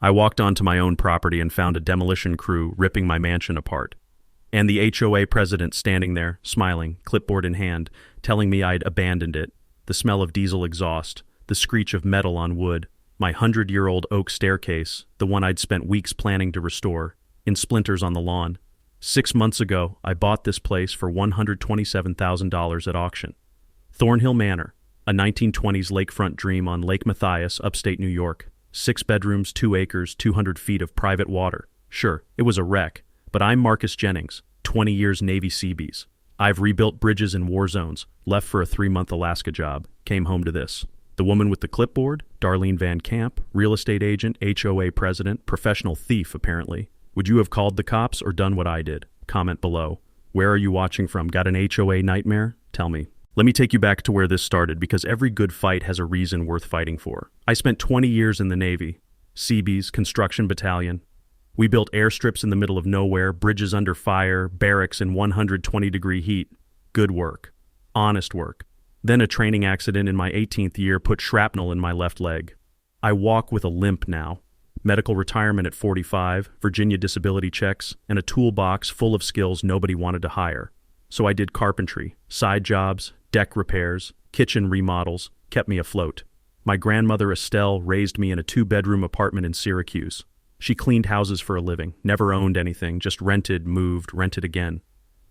I walked onto my own property and found a demolition crew ripping my mansion apart. And the HOA president standing there, smiling, clipboard in hand, telling me I'd abandoned it. The smell of diesel exhaust, the screech of metal on wood, my 100-year-old oak staircase, the one I'd spent weeks planning to restore, in splinters on the lawn. 6 months ago, I bought this place for $127,000 at auction. Thornhill Manor, a 1920s lakefront dream on Lake Matthias, upstate New York. 6 bedrooms, 2 acres, 200 feet of private water. Sure, it was a wreck, but I'm Marcus Jennings, 20 years Navy Seabees. I've rebuilt bridges in war zones, left for a 3-month Alaska job, came home to this. The woman with the clipboard, Darlene Van Camp, real estate agent, HOA president, professional thief apparently. Would you have called the cops or done what I did? Comment below. Where are you watching from? Got an HOA nightmare? Tell me. Let me take you back to where this started, because every good fight has a reason worth fighting for. I spent 20 years in the Navy. Seabees, construction battalion. We built airstrips in the middle of nowhere, bridges under fire, barracks in 120-degree heat. Good work. Honest work. Then a training accident in my 18th year put shrapnel in my left leg. I walk with a limp now. Medical retirement at 45, Virginia disability checks, and a toolbox full of skills nobody wanted to hire. So I did carpentry, side jobs, deck repairs, kitchen remodels, kept me afloat. My grandmother Estelle raised me in a 2-bedroom apartment in Syracuse. She cleaned houses for a living, never owned anything, just rented, moved, rented again.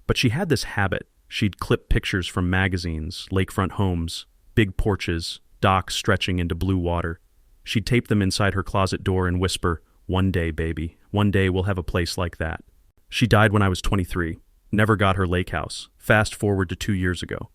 But she had this habit. She'd clip pictures from magazines, lakefront homes, big porches, docks stretching into blue water. She'd tape them inside her closet door and whisper, "One day, baby, one day we'll have a place like that." She died when I was 23. Never got her lake house. Fast forward to 2 years ago.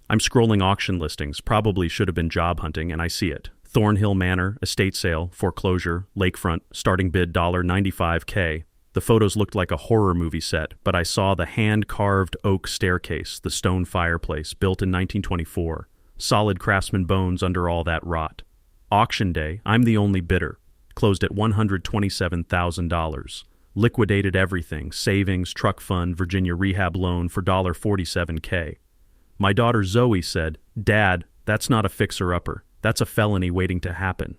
I'm scrolling auction listings, probably should have been job hunting, and I see it. Thornhill Manor, estate sale, foreclosure, lakefront, starting bid $95K. The photos looked like a horror movie set, but I saw the hand-carved oak staircase, the stone fireplace, built in 1924. Solid craftsman bones under all that rot. Auction day, I'm the only bidder. Closed at $127,000. Liquidated everything, savings, truck fund, Virginia rehab loan for $47K. My daughter Zoe said, "Dad, that's not a fixer-upper. That's a felony waiting to happen."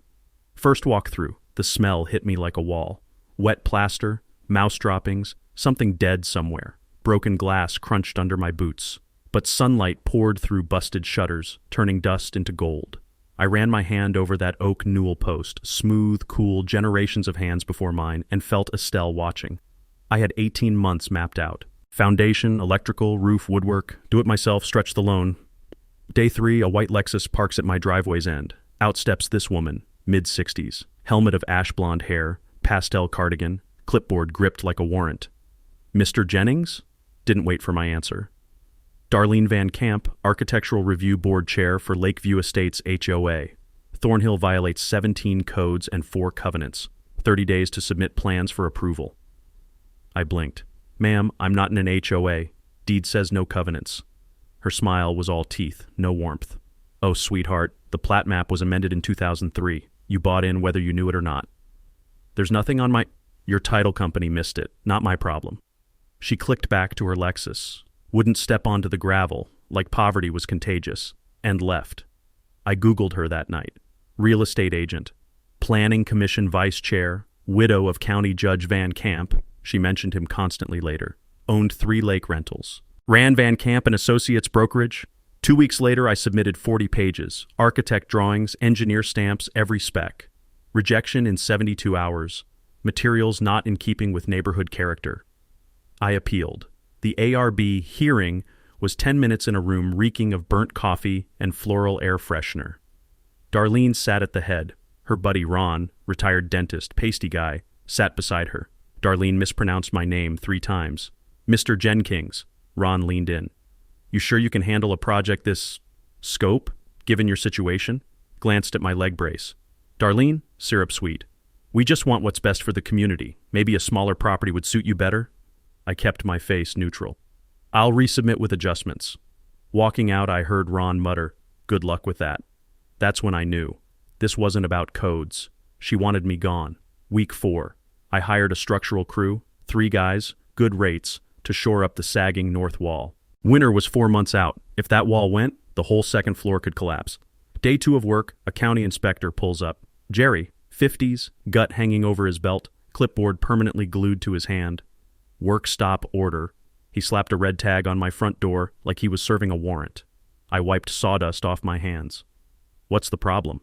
First walk through, the smell hit me like a wall. Wet plaster, mouse droppings, something dead somewhere. Broken glass crunched under my boots. But sunlight poured through busted shutters, turning dust into gold. I ran my hand over that oak newel post, smooth, cool, generations of hands before mine, and felt Estelle watching. I had 18 months mapped out. Foundation, electrical, roof, woodwork, do-it-myself, stretch the loan. Day 3, a white Lexus parks at my driveway's end. Out steps this woman, mid-60s, helmet of ash blonde hair, pastel cardigan, clipboard gripped like a warrant. "Mr. Jennings?" Didn't wait for my answer. Darlene Van Camp, Architectural Review Board Chair for Lakeview Estates HOA. Thornhill violates 17 codes and 4 covenants. 30 days to submit plans for approval. I blinked. "Ma'am, I'm not in an HOA. Deed says no covenants." Her smile was all teeth, no warmth. "Oh, sweetheart, the plat map was amended in 2003. You bought in whether you knew it or not. There's nothing on my—" "Your title company missed it. Not my problem." She clicked back to her Lexus. Wouldn't step onto the gravel, like poverty was contagious, and left. I Googled her that night. Real estate agent. Planning Commission vice chair. Widow of County Judge Van Camp. She mentioned him constantly later. Owned 3 lake rentals. Ran Van Camp and Associates brokerage. 2 weeks later, I submitted 40 pages. Architect drawings, engineer stamps, every spec. Rejection in 72 hours. Materials not in keeping with neighborhood character. I appealed. The ARB hearing was 10 minutes in a room reeking of burnt coffee and floral air freshener. Darlene sat at the head. Her buddy Ron, retired dentist, pasty guy, sat beside her. Darlene mispronounced my name 3 times. "Mr. Jenkins." Ron leaned in. "You sure you can handle a project this scope, given your situation?" Glanced at my leg brace. "Darlene, syrup sweet. We just want what's best for the community. Maybe a smaller property would suit you better?" I kept my face neutral. "I'll resubmit with adjustments." Walking out, I heard Ron mutter, "Good luck with that." That's when I knew. This wasn't about codes. She wanted me gone. Week 4. I hired a structural crew, 3 guys, good rates, to shore up the sagging north wall. Winter was 4 months out. If that wall went, the whole second floor could collapse. Day 2 of work, a county inspector pulls up. "Jerry, 50s, gut hanging over his belt, clipboard permanently glued to his hand. Work stop order. He slapped a red tag on my front door like he was serving a warrant. I wiped sawdust off my hands. What's the problem?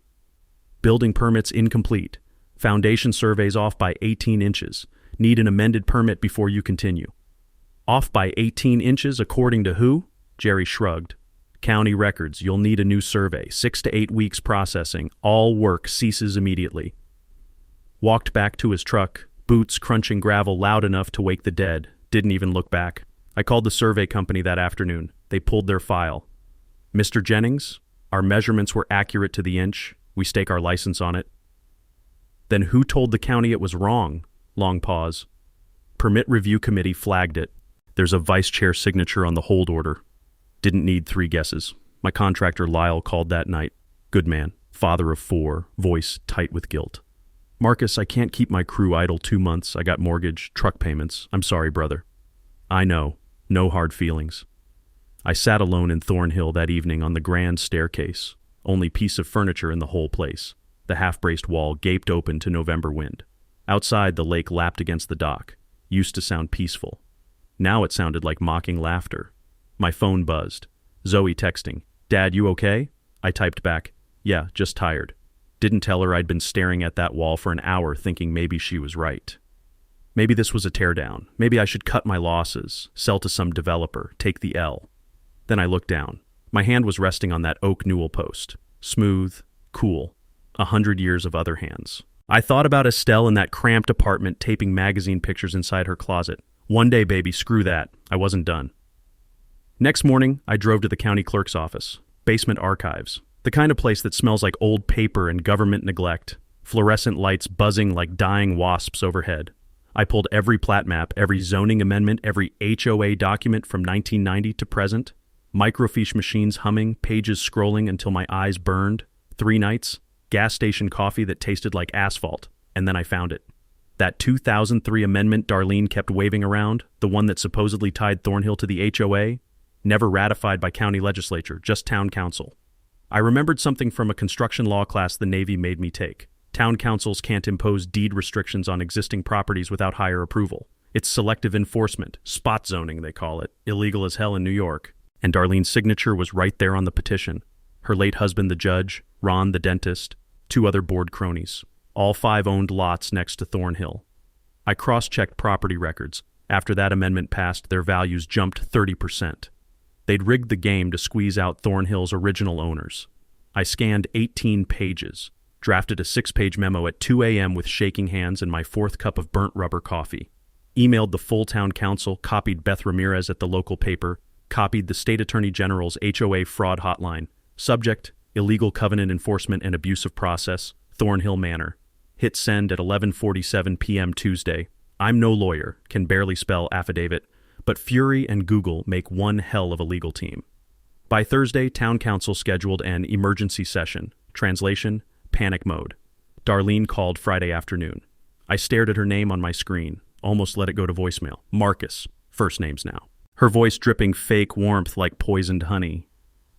Building permits incomplete. Foundation surveys off by 18 inches. Need an amended permit before you continue. Off by 18 inches according to who? Jerry shrugged. County records, you'll need a new survey. 6 to 8 weeks processing. All work ceases immediately. Walked back to his truck, boots crunching gravel loud enough to wake the dead. Didn't even look back. I called the survey company that afternoon. They pulled their file. Mr. Jennings, our measurements were accurate to the inch. We stake our license on it. Then who told the county it was wrong? Long pause. Permit review committee flagged it. There's a vice chair signature on the hold order. Didn't need 3 guesses. My contractor Lyle called that night. Good man, father of 4, voice tight with guilt. Marcus, I can't keep my crew idle 2 months. I got mortgage, truck payments. I'm sorry, brother. I know. No hard feelings. I sat alone in Thornhill that evening on the grand staircase. Only piece of furniture in the whole place. The half-braced wall gaped open to November wind. Outside, the lake lapped against the dock. Used to sound peaceful. Now it sounded like mocking laughter. My phone buzzed. Zoe texting. Dad, you okay? I typed back. Yeah, just tired. Didn't tell her I'd been staring at that wall for an hour thinking maybe she was right. Maybe this was a teardown. Maybe I should cut my losses, sell to some developer, take the L. Then I looked down. My hand was resting on that oak newel post. Smooth, cool. 100 years of other hands. I thought about Estelle in that cramped apartment taping magazine pictures inside her closet. One day, baby, screw that. I wasn't done. Next morning, I drove to the county clerk's office. Basement archives. The kind of place that smells like old paper and government neglect. Fluorescent lights buzzing like dying wasps overhead. I pulled every plat map, every zoning amendment, every HOA document from 1990 to present. Microfiche machines humming, pages scrolling until my eyes burned. 3 nights, gas station coffee that tasted like asphalt, and then I found it. That 2003 amendment Darlene kept waving around, the one that supposedly tied Thornhill to the HOA, never ratified by county legislature, just town council. I remembered something from a construction law class the Navy made me take. Town councils can't impose deed restrictions on existing properties without higher approval. It's selective enforcement, spot zoning they call it, illegal as hell in New York. And Darlene's signature was right there on the petition. Her late husband, the judge, Ron, the dentist, 2 other board cronies. All 5 owned lots next to Thornhill. I cross-checked property records. After that amendment passed, their values jumped 30%. They'd rigged the game to squeeze out Thornhill's original owners. I scanned 18 pages, drafted a 6-page memo at 2 a.m. with shaking hands and my 4th cup of burnt rubber coffee. Emailed the full town council, copied Beth Ramirez at the local paper, copied the state attorney general's HOA fraud hotline. Subject, illegal covenant enforcement and abusive process, Thornhill Manor. Hit send at 11:47 p.m. Tuesday. I'm no lawyer, can barely spell affidavit, but Fury and Google make one hell of a legal team. By Thursday, town council scheduled an emergency session. Translation, panic mode. Darlene called Friday afternoon. I stared at her name on my screen, almost let it go to voicemail. Marcus, first names now. Her voice dripping fake warmth like poisoned honey.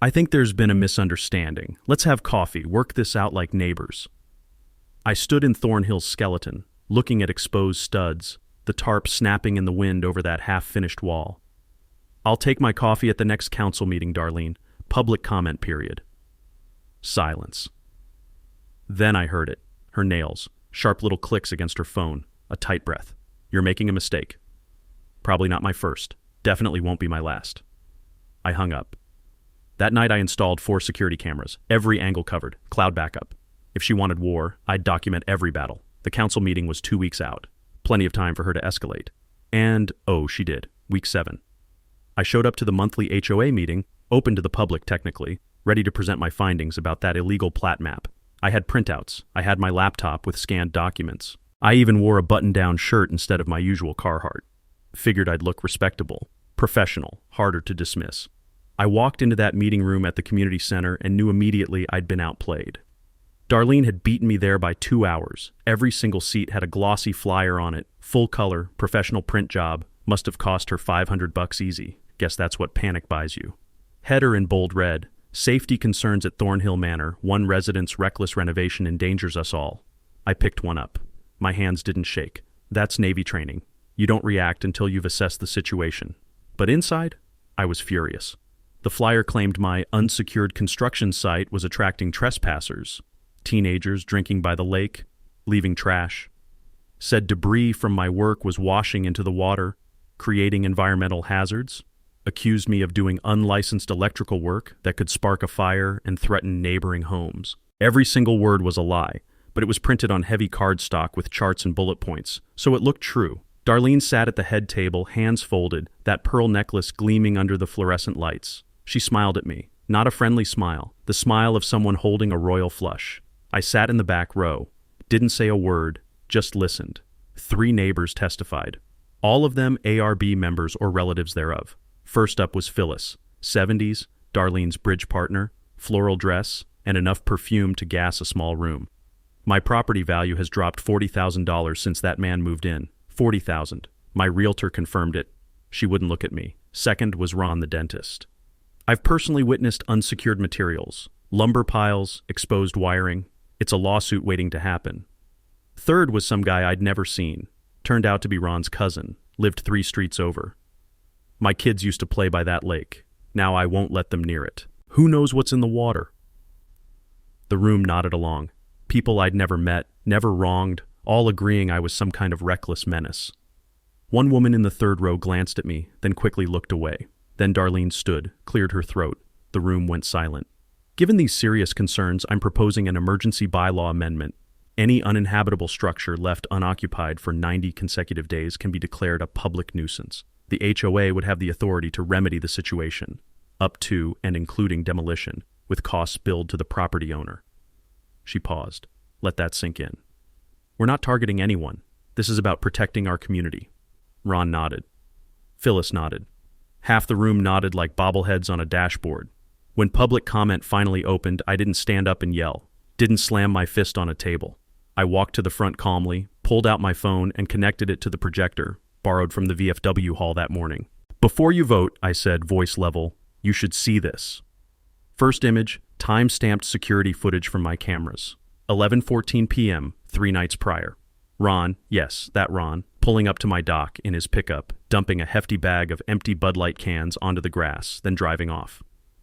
I think there's been a misunderstanding. Let's have coffee, work this out like neighbors. I stood in Thornhill's skeleton, looking at exposed studs, the tarp snapping in the wind over that half-finished wall. I'll take my coffee at the next council meeting, Darlene. Public comment period. Silence. Then I heard it. Her nails, sharp little clicks against her phone, a tight breath. You're making a mistake. Probably not my first. Definitely won't be my last. I hung up. That night I installed 4 security cameras, every angle covered, cloud backup. If she wanted war, I'd document every battle. The council meeting was 2 weeks out. Plenty of time for her to escalate. And, oh, she did. Week 7. I showed up to the monthly HOA meeting, open to the public technically, ready to present my findings about that illegal plat map. I had printouts. I had my laptop with scanned documents. I even wore a button-down shirt instead of my usual Carhartt. Figured I'd look respectable, professional, harder to dismiss. I walked into that meeting room at the community center and knew immediately I'd been outplayed. Darlene had beaten me there by 2 hours. Every single seat had a glossy flyer on it, full color, professional print job. Must have cost her $500 easy. Guess that's what panic buys you. Header in bold red, safety concerns at Thornhill Manor, one resident's reckless renovation endangers us all. I picked one up. My hands didn't shake. That's Navy training. You don't react until you've assessed the situation. But inside, I was furious. The flyer claimed my unsecured construction site was attracting trespassers, teenagers drinking by the lake, leaving trash. Said debris from my work was washing into the water, creating environmental hazards. Accused me of doing unlicensed electrical work that could spark a fire and threaten neighboring homes. Every single word was a lie, but it was printed on heavy cardstock with charts and bullet points, so it looked true. Darlene sat at the head table, hands folded, that pearl necklace gleaming under the fluorescent lights. She smiled at me, not a friendly smile, the smile of someone holding a royal flush. I sat in the back row, didn't say a word, just listened. 3 neighbors testified, all of them ARB members or relatives thereof. First up was Phyllis, 70s, Darlene's bridge partner, floral dress, and enough perfume to gas a small room. My property value has dropped $40,000 since that man moved in. $40,000. My realtor confirmed it. She wouldn't look at me. Second was Ron the dentist. I've personally witnessed unsecured materials, lumber piles, exposed wiring. It's a lawsuit waiting to happen. Third was some guy I'd never seen. Turned out to be Ron's cousin, lived 3 streets over. My kids used to play by that lake. Now I won't let them near it. Who knows what's in the water? The room nodded along. People I'd never met, never wronged, all agreeing I was some kind of reckless menace. One woman in the 3rd row glanced at me, then quickly looked away. Then Darlene stood, cleared her throat. The room went silent. Given these serious concerns, I'm proposing an emergency bylaw amendment. Any uninhabitable structure left unoccupied for 90 consecutive days can be declared a public nuisance. The HOA would have the authority to remedy the situation, up to and including demolition, with costs billed to the property owner. She paused. Let that sink in. We're not targeting anyone. This is about protecting our community. Ron nodded. Phyllis nodded. Half the room nodded like bobbleheads on a dashboard. When public comment finally opened, I didn't stand up and yell, didn't slam my fist on a table. I walked to the front calmly, pulled out my phone, and connected it to the projector, borrowed from the VFW hall that morning. Before you vote, I said, voice level, you should see this. First image, time-stamped security footage from my cameras. 11:14 p.m., 3 nights prior. Ron, yes, that Ron, pulling up to my dock in his pickup, dumping a hefty bag of empty Bud Light cans onto the grass, then driving off.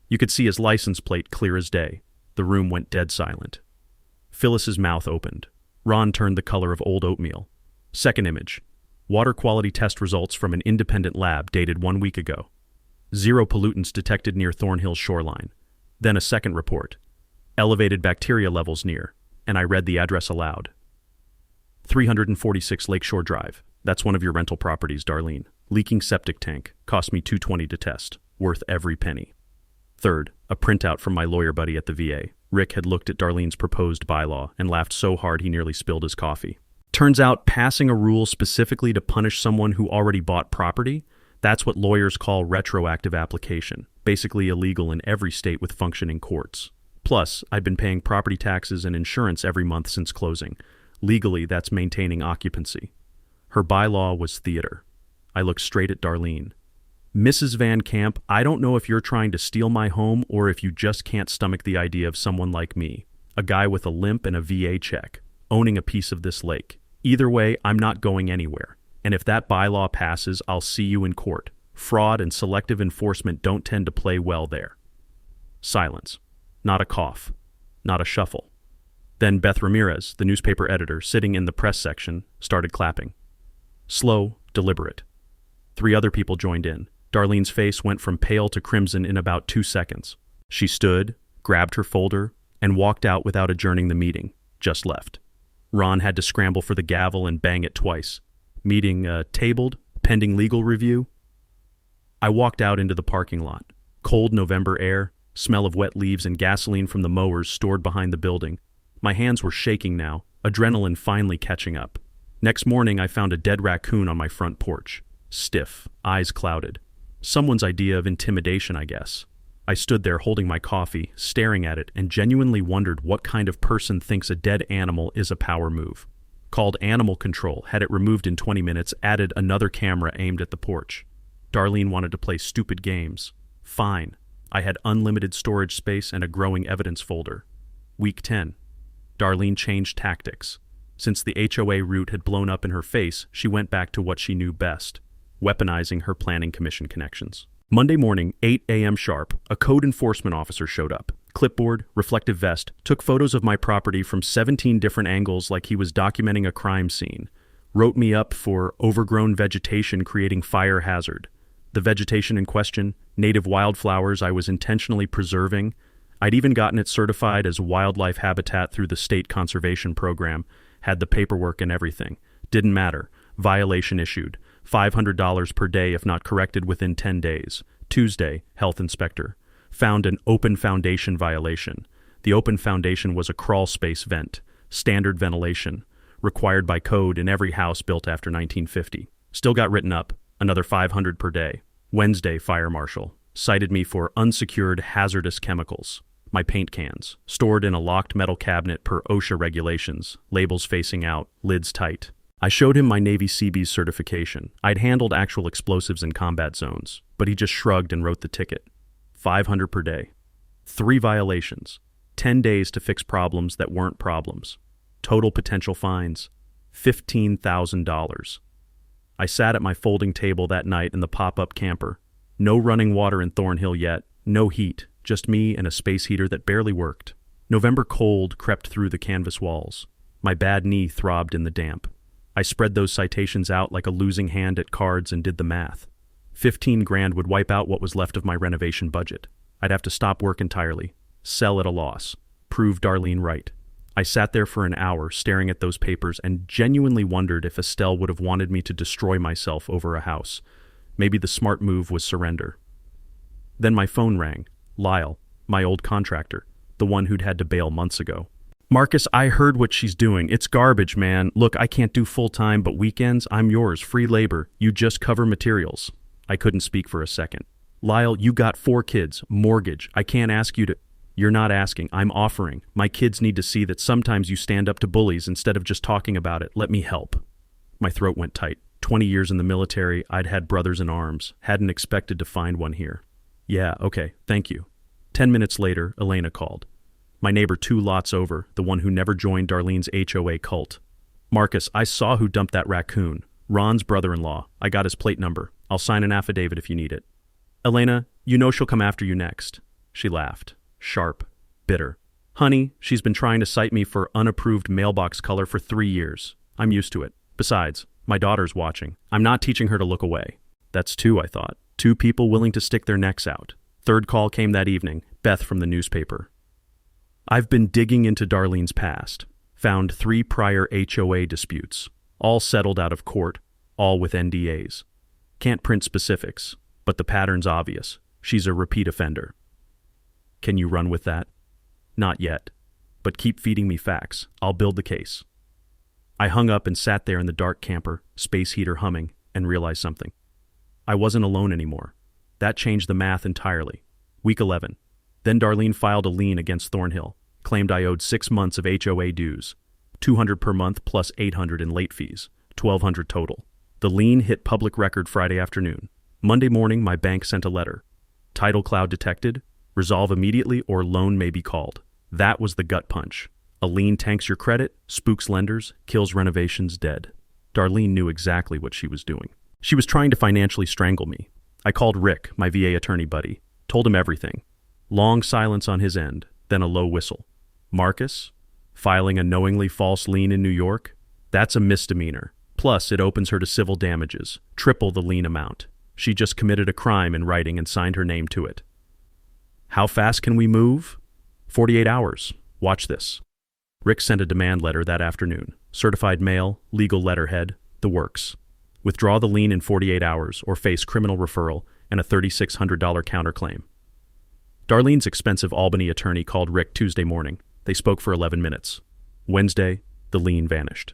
You could see his license plate clear as day. The room went dead silent. Phyllis's mouth opened. Ron turned the color of old oatmeal. Second image. Water quality test results from an independent lab dated 1 week ago. 0 pollutants detected near Thornhill's shoreline. Then a second report. Elevated bacteria levels near, and I read the address aloud. 346 Lakeshore Drive. That's one of your rental properties, Darlene. Leaking septic tank. Cost me $220 to test. Worth every penny. Third, a printout from my lawyer buddy at the VA. Rick had looked at Darlene's proposed bylaw and laughed so hard he nearly spilled his coffee. Turns out passing a rule specifically to punish someone who already bought property, that's what lawyers call retroactive application, basically illegal in every state with functioning courts. Plus, I'd been paying property taxes and insurance every month since closing. Legally, that's maintaining occupancy. Her bylaw was theater. I looked straight at Darlene. Mrs. Van Camp, I don't know if you're trying to steal my home or if you just can't stomach the idea of someone like me, a guy with a limp and a VA check, owning a piece of this lake. Either way, I'm not going anywhere. And if that bylaw passes, I'll see you in court. Fraud and selective enforcement don't tend to play well there. Silence. Not a cough. Not a shuffle. Then Beth Ramirez, the newspaper editor, sitting in the press section, started clapping. Slow, deliberate. 3 other people joined in. Darlene's face went from pale to crimson in about 2 seconds. She stood, grabbed her folder, and walked out without adjourning the meeting. Just left. Ron had to scramble for the gavel and bang it twice. Meeting tabled, pending legal review. I walked out into the parking lot. Cold November air, smell of wet leaves and gasoline from the mowers stored behind the building. My hands were shaking now, adrenaline finally catching up. Next morning, I found a dead raccoon on my front porch. Stiff, eyes clouded. Someone's idea of intimidation, I guess. I stood there holding my coffee, staring at it, and genuinely wondered what kind of person thinks a dead animal is a power move. Called animal control, had it removed in 20 minutes, added another camera aimed at the porch. Darlene wanted to play stupid games. Fine. I had unlimited storage space and a growing evidence folder. Week 10. Darlene changed tactics. Since the HOA route had blown up in her face, she went back to what she knew best, weaponizing her planning commission connections. Monday morning, 8 a.m. sharp, a code enforcement officer showed up. Clipboard, reflective vest, took photos of my property from 17 different angles like he was documenting a crime scene. Wrote me up for overgrown vegetation creating fire hazard. The vegetation in question, native wildflowers I was intentionally preserving. I'd even gotten it certified as wildlife habitat through the state conservation program. Had the paperwork and everything. Didn't matter. Violation issued. $500 per day if not corrected within 10 days. Tuesday, health inspector. Found an open foundation violation. The open foundation was a crawl space vent. Standard ventilation. Required by code in every house built after 1950. Still got written up. Another $500 per day. Wednesday, fire marshal. Cited me for unsecured hazardous chemicals. My paint cans, stored in a locked metal cabinet per OSHA regulations, labels facing out, lids tight. I showed him my Navy Seabees certification. I'd handled actual explosives in combat zones, but he just shrugged and wrote the ticket. $500 per day. 3 violations. 10 days to fix problems that weren't problems. Total potential fines, $15,000. I sat at my folding table that night in the pop-up camper. No running water in Thornhill yet, no heat, just me and a space heater that barely worked. November cold crept through the canvas walls. My bad knee throbbed in the damp. I spread those citations out like a losing hand at cards and did the math. 15 grand would wipe out what was left of my renovation budget. I'd have to stop work entirely, sell at a loss, prove Darlene right. I sat there for an hour staring at those papers and genuinely wondered if Estelle would have wanted me to destroy myself over a house. Maybe the smart move was surrender. Then my phone rang. Lyle, my old contractor, the one who'd had to bail months ago. Marcus, I heard what she's doing. It's garbage, man. Look, I can't do full-time, but weekends, I'm yours. Free labor. You just cover materials. I couldn't speak for a second. Lyle, you got 4 kids. Mortgage. I can't ask you to... You're not asking. I'm offering. My kids need to see that sometimes you stand up to bullies instead of just talking about it. Let me help. My throat went tight. 20 years in the military, I'd had brothers in arms. Hadn't expected to find one here. Yeah, okay, thank you. 10 minutes later, Elena called. My neighbor 2 lots over, the one who never joined Darlene's HOA cult. Marcus, I saw who dumped that raccoon. Ron's brother-in-law. I got his plate number. I'll sign an affidavit if you need it. Elena, you know she'll come after you next. She laughed. Sharp. Bitter. Honey, she's been trying to cite me for unapproved mailbox color for 3 years. I'm used to it. Besides, my daughter's watching. I'm not teaching her to look away. That's 2, I thought. 2 people willing to stick their necks out. Third call came that evening, Beth from the newspaper. I've been digging into Darlene's past. Found 3 prior HOA disputes. All settled out of court, all with NDAs. Can't print specifics, but the pattern's obvious. She's a repeat offender. Can you run with that? Not yet. But keep feeding me facts. I'll build the case. I hung up and sat there in the dark camper, space heater humming, and realized something. I wasn't alone anymore. That changed the math entirely. Week 11. Then Darlene filed a lien against Thornhill, claimed I owed 6 months of HOA dues, $200 per month plus $800 in late fees, $1,200 total. The lien hit public record Friday afternoon. Monday morning, my bank sent a letter. Title cloud detected. Resolve immediately or loan may be called. That was the gut punch. A lien tanks your credit, spooks lenders, kills renovations dead. Darlene knew exactly what she was doing. She was trying to financially strangle me. I called Rick, my VA attorney buddy, told him everything. Long silence on his end, then a low whistle. Marcus? Filing a knowingly false lien in New York? That's a misdemeanor. Plus, it opens her to civil damages, triple the lien amount. She just committed a crime in writing and signed her name to it. How fast can we move? 48 hours. Watch this. Rick sent a demand letter that afternoon. Certified mail, legal letterhead, the works. Withdraw the lien in 48 hours or face criminal referral and a $3,600 counterclaim. Darlene's expensive Albany attorney called Rick Tuesday morning. They spoke for 11 minutes. Wednesday, the lien vanished.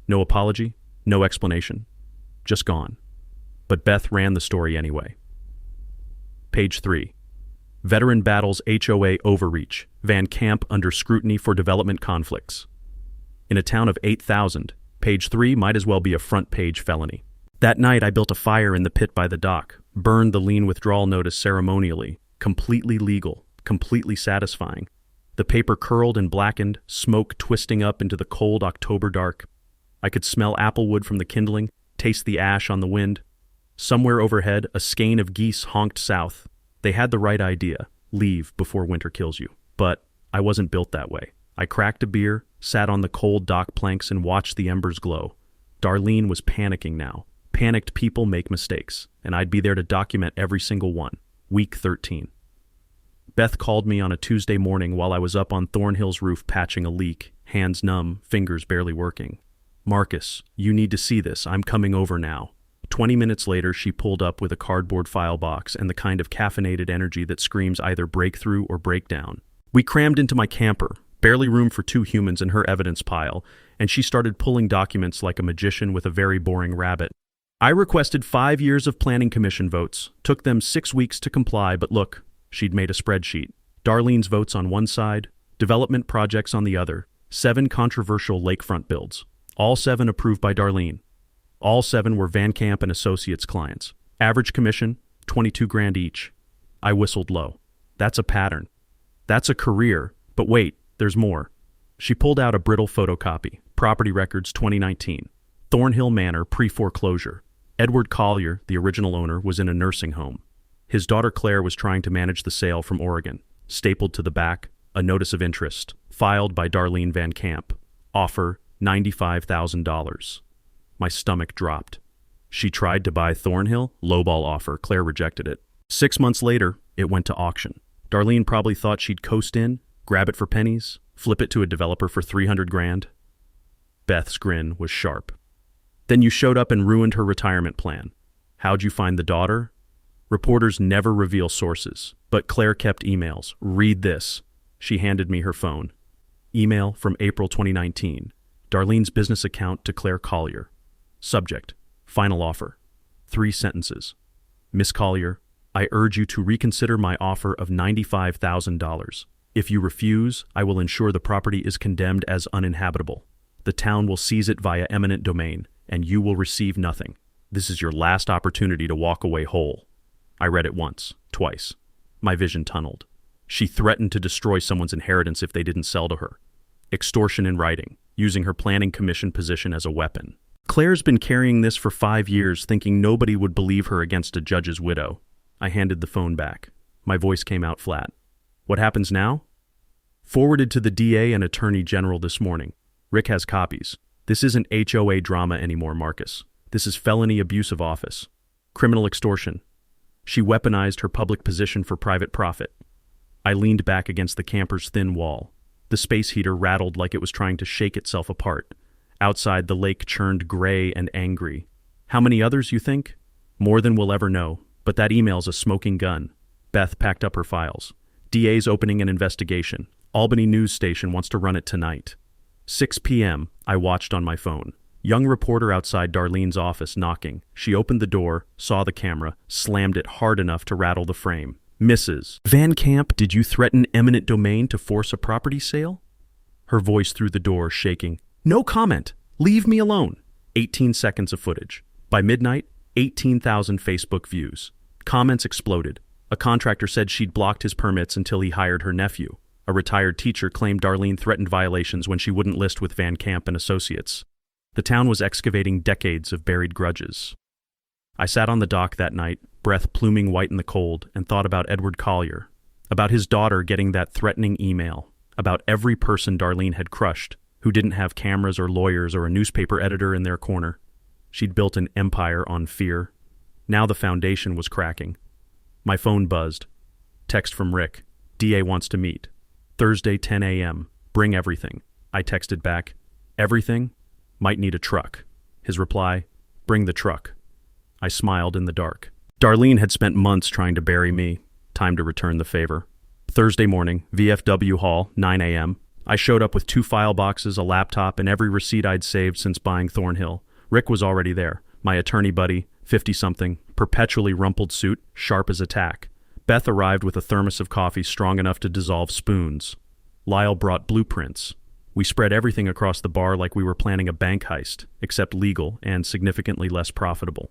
No apology, no explanation. Just gone. But Beth ran the story anyway. Page 3. Veteran battles HOA overreach. Van Camp under scrutiny for development conflicts. In a town of 8,000, page 3 might as well be a front-page felony. That night, I built a fire in the pit by the dock, burned the lien withdrawal notice ceremonially, completely legal, completely satisfying. The paper curled and blackened, smoke twisting up into the cold October dark. I could smell applewood from the kindling, taste the ash on the wind. Somewhere overhead, a skein of geese honked south. They had the right idea: leave before winter kills you. But I wasn't built that way. I cracked a beer, sat on the cold dock planks, and watched the embers glow. Darlene was panicking now. Panicked people make mistakes, and I'd be there to document every single one. Week 13. Beth called me on a Tuesday morning while I was up on Thornhill's roof patching a leak, hands numb, fingers barely working. "Marcus, you need to see this. I'm coming over now." 20 minutes later, she pulled up with a cardboard file box and the kind of caffeinated energy that screams either breakthrough or breakdown. We crammed into my camper, barely room for 2 humans in her evidence pile, and she started pulling documents like a magician with a very boring rabbit. I requested 5 years of planning commission votes, took them 6 weeks to comply, but look, she'd made a spreadsheet. Darlene's votes on one side, development projects on the other, 7 controversial lakefront builds, all 7 approved by Darlene. All 7 were Van Camp and Associates clients. Average commission, $22,000 each. I whistled low. That's a pattern. That's a career. But wait, there's more. She pulled out a brittle photocopy, Property Records 2019. Thornhill Manor pre-foreclosure. Edward Collier, the original owner, was in a nursing home. His daughter Claire was trying to manage the sale from Oregon. Stapled to the back, a notice of interest, filed by Darlene Van Camp. Offer, $95,000. My stomach dropped. She tried to buy Thornhill, lowball offer. Claire rejected it. 6 months later, it went to auction. Darlene probably thought she'd coast in, grab it for pennies, flip it to a developer for $300,000. Beth's grin was sharp. Then you showed up and ruined her retirement plan. How'd you find the daughter? Reporters never reveal sources, but Claire kept emails. Read this. She handed me her phone. Email from April 2019. Darlene's business account to Claire Collier. Subject, final offer. 3 sentences. Miss Collier, I urge you to reconsider my offer of $95,000. If you refuse, I will ensure the property is condemned as uninhabitable. The town will seize it via eminent domain, and you will receive nothing. This is your last opportunity to walk away whole. I read it once, twice. My vision tunneled. She threatened to destroy someone's inheritance if they didn't sell to her. Extortion in writing, using her planning commission position as a weapon. Claire's been carrying this for 5 years, thinking nobody would believe her against a judge's widow. I handed the phone back. My voice came out flat. What happens now? Forwarded to the DA and Attorney General this morning. Rick has copies. This isn't HOA drama anymore, Marcus. This is felony abuse of office. Criminal extortion. She weaponized her public position for private profit. I leaned back against the camper's thin wall. The space heater rattled like it was trying to shake itself apart. Outside, the lake churned gray and angry. How many others, you think? More than we'll ever know, but that email's a smoking gun. Beth packed up her files. DA's opening an investigation. Albany News Station wants to run it tonight. 6 p.m., I watched on my phone. Young reporter outside Darlene's office knocking. She opened the door, saw the camera, slammed it hard enough to rattle the frame. Mrs. Van Camp, did you threaten eminent domain to force a property sale? Her voice through the door, shaking. No comment. Leave me alone. 18 seconds of footage. By midnight, 18,000 Facebook views. Comments exploded. A contractor said she'd blocked his permits until he hired her nephew. A retired teacher claimed Darlene threatened violations when she wouldn't list with Van Camp and Associates. The town was excavating decades of buried grudges. I sat on the dock that night, breath pluming white in the cold, and thought about Edward Collier, about his daughter getting that threatening email, about every person Darlene had crushed, who didn't have cameras or lawyers or a newspaper editor in their corner. She'd built an empire on fear. Now the foundation was cracking. My phone buzzed. Text from Rick. DA wants to meet. Thursday, 10 a.m. Bring everything. I texted back. Everything? Might need a truck. His reply, bring the truck. I smiled in the dark. Darlene had spent months trying to bury me. Time to return the favor. Thursday morning, VFW Hall, 9 a.m. I showed up with 2 file boxes, a laptop, and every receipt I'd saved since buying Thornhill. Rick was already there. My attorney buddy, 50-something, perpetually rumpled suit, sharp as a tack. Beth arrived with a thermos of coffee strong enough to dissolve spoons. Lyle brought blueprints. We spread everything across the bar like we were planning a bank heist, except legal and significantly less profitable.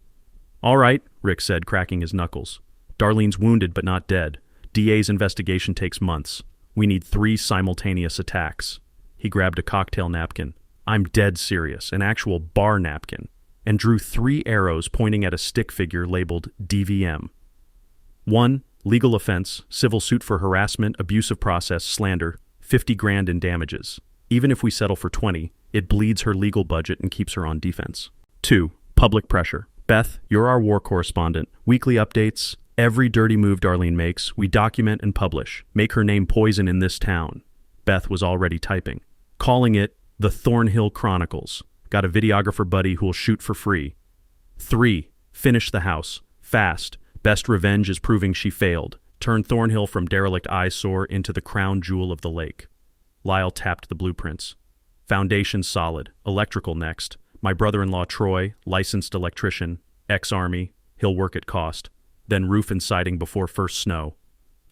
All right, Rick said, cracking his knuckles. Darlene's wounded but not dead. DA's investigation takes months. We need 3 simultaneous attacks. He grabbed a cocktail napkin. I'm dead serious, an actual bar napkin, and drew 3 arrows pointing at a stick figure labeled DVM. 1. Legal offense, civil suit for harassment, abusive process, slander, 50 grand in damages. Even if we settle for 20, it bleeds her legal budget and keeps her on defense. 2. Public pressure. Beth, you're our war correspondent. Weekly updates. Every dirty move Darlene makes, we document and publish. Make her name poison in this town. Beth was already typing. Calling it the Thornhill Chronicles. Got a videographer buddy who'll shoot for free. 3. Finish the house. Fast. Best revenge is proving she failed. Turn Thornhill from derelict eyesore into the crown jewel of the lake. Lyle tapped the blueprints. Foundation solid. Electrical next. My brother-in-law Troy, licensed electrician, ex-army, he'll work at cost. Then roof and siding before first snow.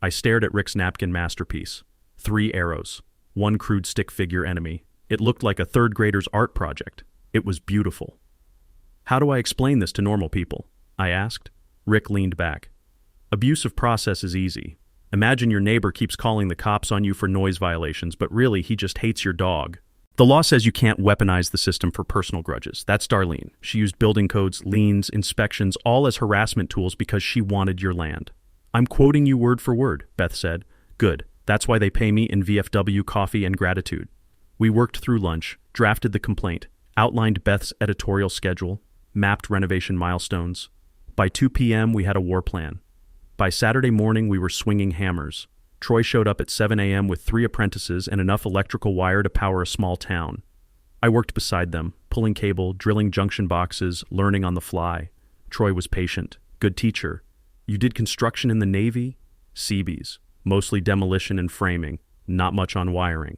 I stared at Rick's napkin masterpiece. 3 arrows. 1 crude stick figure enemy. It looked like a 3rd grader's art project. It was beautiful. How do I explain this to normal people? I asked. Rick leaned back. Abusive process is easy. Imagine your neighbor keeps calling the cops on you for noise violations, but really he just hates your dog. The law says you can't weaponize the system for personal grudges. That's Darlene. She used building codes, liens, inspections, all as harassment tools because she wanted your land. I'm quoting you word for word, Beth said. Good. That's why they pay me in VFW coffee and gratitude. We worked through lunch, drafted the complaint, outlined Beth's editorial schedule, mapped renovation milestones. By 2 p.m., we had a war plan. By Saturday morning, we were swinging hammers. Troy showed up at 7 a.m. with 3 apprentices and enough electrical wire to power a small town. I worked beside them, pulling cable, drilling junction boxes, learning on the fly. Troy was patient, good teacher. You did construction in the Navy? Seabees, mostly demolition and framing, not much on wiring.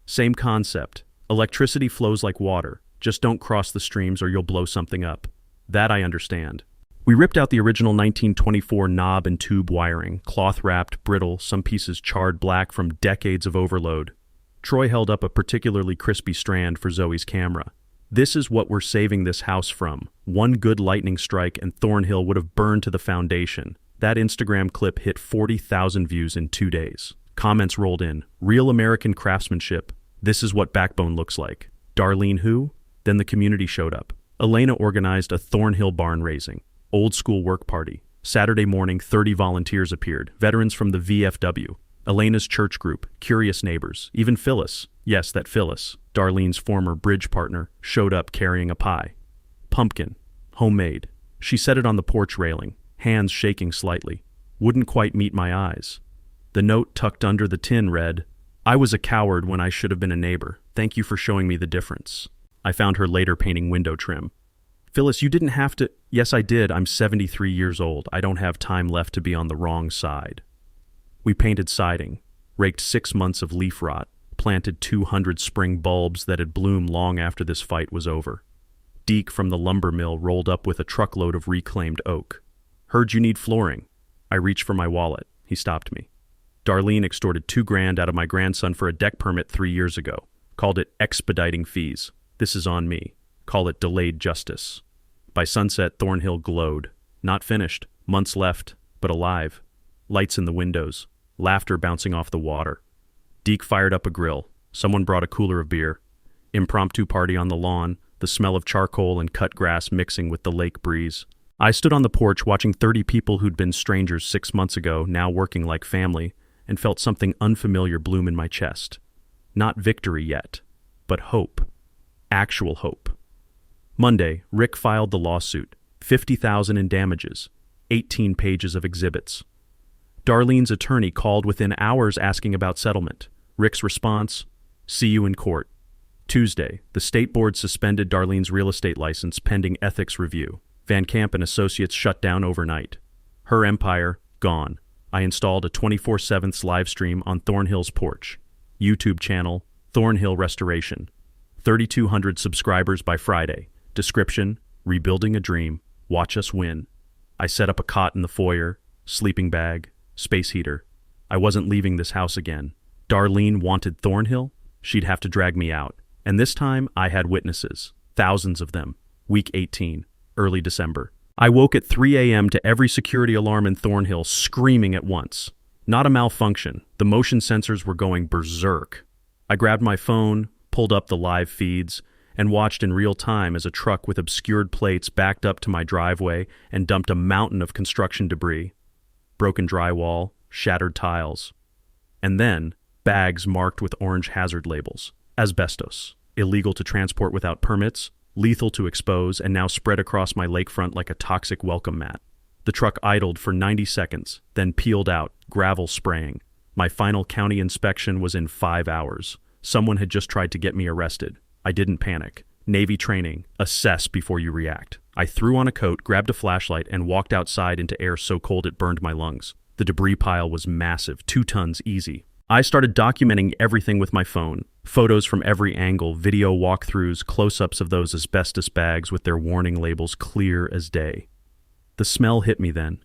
Same concept. Electricity flows like water. Just don't cross the streams or you'll blow something up. That I understand. We ripped out the original 1924 knob and tube wiring, cloth-wrapped, brittle, some pieces charred black from decades of overload. Troy held up a particularly crispy strand for Zoe's camera. This is what we're saving this house from. 1 good lightning strike and Thornhill would have burned to the foundation. That Instagram clip hit 40,000 views in 2 days. Comments rolled in. Real American craftsmanship. This is what backbone looks like. Darlene who? Then the community showed up. Elena organized a Thornhill barn raising. Old school work party. Saturday morning, 30 volunteers appeared, veterans from the VFW, Elena's church group, curious neighbors, even Phyllis, yes, that Phyllis, Darlene's former bridge partner, showed up carrying a pie. Pumpkin. Homemade. She set it on the porch railing, hands shaking slightly. Wouldn't quite meet my eyes. The note tucked under the tin read, I was a coward when I should have been a neighbor. Thank you for showing me the difference. I found her later painting window trim. Phyllis, you didn't have to. Yes, I did. I'm 73 years old. I don't have time left to be on the wrong side. We painted siding, raked 6 months of leaf rot, planted 200 spring bulbs that had bloomed long after this fight was over. Deke from the lumber mill rolled up with a truckload of reclaimed oak. Heard you need flooring. I reached for my wallet. He stopped me. Darlene extorted $2 grand out of my grandson for a deck permit 3 years ago. Called it expediting fees. This is on me. Call it delayed justice. By sunset, Thornhill glowed. Not finished. Months left, but alive. Lights in the windows. Laughter bouncing off the water. Deke fired up a grill. Someone brought a cooler of beer. Impromptu party on the lawn, the smell of charcoal and cut grass mixing with the lake breeze. I stood on the porch watching 30 people who'd been strangers 6 months ago, now working like family, and felt something unfamiliar bloom in my chest. Not victory yet, but hope. Actual hope. Monday, Rick filed the lawsuit. $50,000 in damages. 18 pages of exhibits. Darlene's attorney called within hours asking about settlement. Rick's response, see you in court. Tuesday, the state board suspended Darlene's real estate license pending ethics review. Van Camp and Associates shut down overnight. Her empire, gone. I installed a 24/7 live stream on Thornhill's porch. YouTube channel, Thornhill Restoration. 3,200 subscribers by Friday. Description, rebuilding a dream. Watch us win. I set up a cot in the foyer, sleeping bag, space heater. I wasn't leaving this house again. Darlene wanted Thornhill? She'd have to drag me out. And this time, I had witnesses. Thousands of them. Week 18, early December. I woke at 3 a.m. to every security alarm in Thornhill screaming at once. Not a malfunction. The motion sensors were going berserk. I grabbed my phone, pulled up the live feeds, and watched in real time as a truck with obscured plates backed up to my driveway and dumped a mountain of construction debris. Broken drywall, shattered tiles. And then, bags marked with orange hazard labels. Asbestos. Illegal to transport without permits, lethal to expose, and now spread across my lakefront like a toxic welcome mat. The truck idled for 90 seconds, then peeled out, gravel spraying. My final county inspection was in 5 hours. Someone had just tried to get me arrested. I didn't panic. Navy training. Assess before you react. I threw on a coat, grabbed a flashlight, and walked outside into air so cold it burned my lungs. The debris pile was massive, 2 tons easy. I started documenting everything with my phone. Photos from every angle, video walkthroughs, close-ups of those asbestos bags with their warning labels clear as day. The smell hit me then.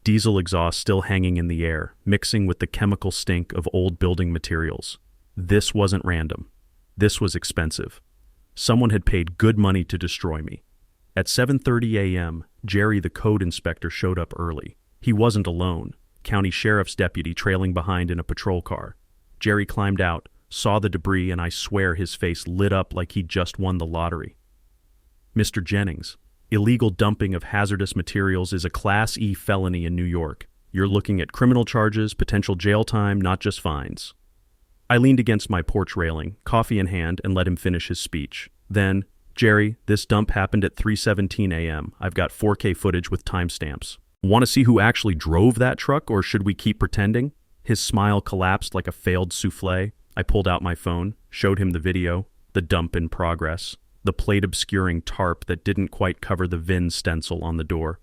Diesel exhaust still hanging in the air, mixing with the chemical stink of old building materials. This wasn't random. This was expensive. Someone had paid good money to destroy me. At 7:30 a.m., Jerry, the code inspector, showed up early. He wasn't alone. County sheriff's deputy trailing behind in a patrol car. Jerry climbed out, saw the debris, and I swear his face lit up like he'd just won the lottery. Mr. Jennings, illegal dumping of hazardous materials is a Class E felony in New York. You're looking at criminal charges, potential jail time, not just fines. I leaned against my porch railing, coffee in hand, and let him finish his speech. Then, Jerry, this dump happened at 3:17 a.m. I've got 4K footage with timestamps. Want to see who actually drove that truck, or should we keep pretending? His smile collapsed like a failed souffle. I pulled out my phone, showed him the video, the dump in progress, the plate-obscuring tarp that didn't quite cover the VIN stencil on the door.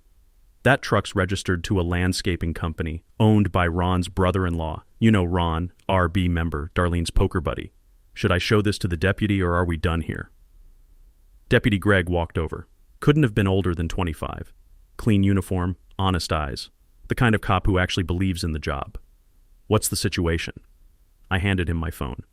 That truck's registered to a landscaping company, owned by Ron's brother-in-law. You know Ron, RB member, Darlene's poker buddy. Should I show this to the deputy, or are we done here? Deputy Greg walked over. Couldn't have been older than 25. Clean uniform, honest eyes. The kind of cop who actually believes in the job. What's the situation? I handed him my phone.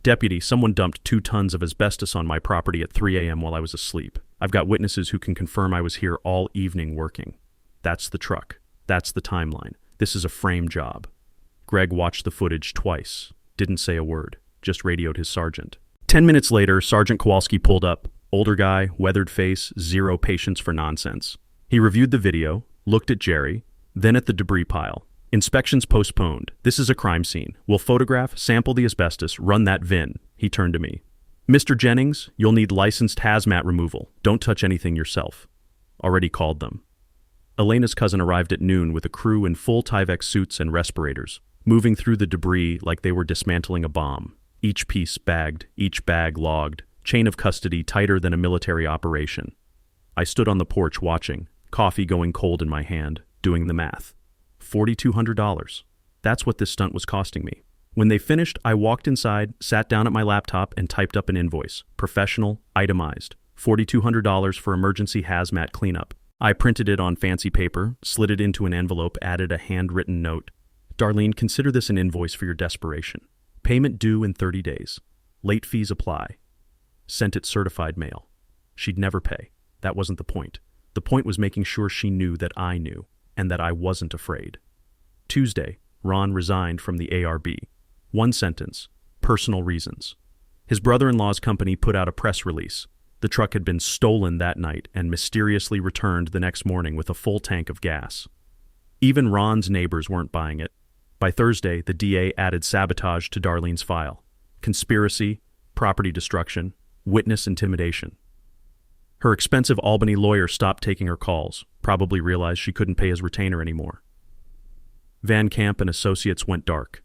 Deputy, someone dumped 2 tons of asbestos on my property at 3 a.m. while I was asleep. I've got witnesses who can confirm I was here all evening working. That's the truck. That's the timeline. This is a frame job. Greg watched the footage twice. Didn't say a word. Just radioed his sergeant. 10 minutes later, Sergeant Kowalski pulled up. Older guy, weathered face, zero patience for nonsense. He reviewed the video, looked at Jerry, then at the debris pile. Inspections postponed. This is a crime scene. We'll photograph, sample the asbestos, run that VIN. He turned to me. Mr. Jennings, you'll need licensed hazmat removal. Don't touch anything yourself. Already called them. Elena's cousin arrived at noon with a crew in full Tyvek suits and respirators, moving through the debris like they were dismantling a bomb. Each piece bagged, each bag logged, chain of custody tighter than a military operation. I stood on the porch watching, coffee going cold in my hand, doing the math. $4,200. That's what this stunt was costing me. When they finished, I walked inside, sat down at my laptop, and typed up an invoice. Professional, itemized. $4,200 for emergency hazmat cleanup. I printed it on fancy paper, slid it into an envelope, added a handwritten note. Darlene, consider this an invoice for your desperation. Payment due in 30 days. Late fees apply. Sent it certified mail. She'd never pay. That wasn't the point. The point was making sure she knew that I knew, and that I wasn't afraid. Tuesday, Ron resigned from the ARB. 1 sentence. Personal reasons. His brother-in-law's company put out a press release. The truck had been stolen that night and mysteriously returned the next morning with a full tank of gas. Even Ron's neighbors weren't buying it. By Thursday, the DA added sabotage to Darlene's file. Conspiracy, property destruction, witness intimidation. Her expensive Albany lawyer stopped taking her calls, probably realized she couldn't pay his retainer anymore. Van Camp and Associates went dark.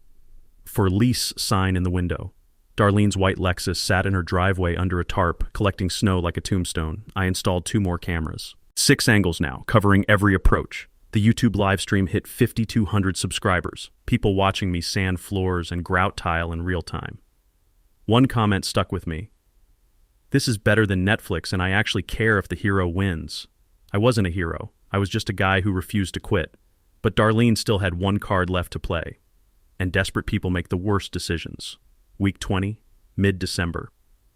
For lease sign in the window. Darlene's white Lexus sat in her driveway under a tarp, collecting snow like a tombstone. I installed 2 more cameras. 6 angles now, covering every approach. The YouTube live stream hit 5,200 subscribers, people watching me sand floors and grout tile in real time. One comment stuck with me. This is better than Netflix, and I actually care if the hero wins. I wasn't a hero. I was just a guy who refused to quit. But Darlene still had 1 card left to play. And desperate people make the worst decisions. Week 20, mid-December.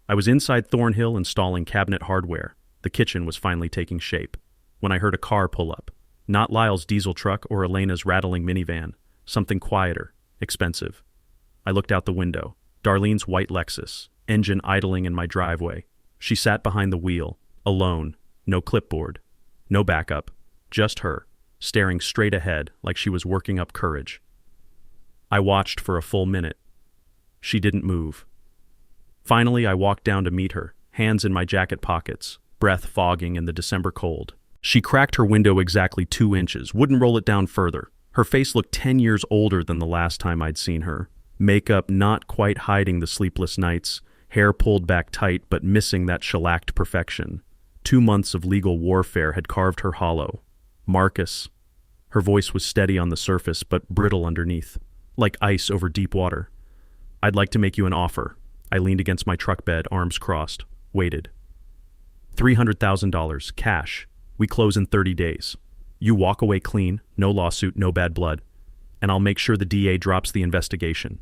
I was inside Thornhill installing cabinet hardware. The kitchen was finally taking shape. When I heard a car pull up. Not Lyle's diesel truck or Elena's rattling minivan. Something quieter. Expensive. I looked out the window. Darlene's white Lexus, engine idling in my driveway. She sat behind the wheel, alone, no clipboard, no backup, just her, staring straight ahead like she was working up courage. I watched for a full minute. She didn't move. Finally, I walked down to meet her, hands in my jacket pockets, breath fogging in the December cold. She cracked her window exactly 2 inches, wouldn't roll it down further. Her face looked 10 years older than the last time I'd seen her. Makeup not quite hiding the sleepless nights, hair pulled back tight but missing that shellacked perfection. 2 months of legal warfare had carved her hollow. Marcus. Her voice was steady on the surface but brittle underneath, like ice over deep water. I'd like to make you an offer. I leaned against my truck bed, arms crossed, waited. $300,000, cash. We close in 30 days. You walk away clean, no lawsuit, no bad blood, and I'll make sure the DA drops the investigation.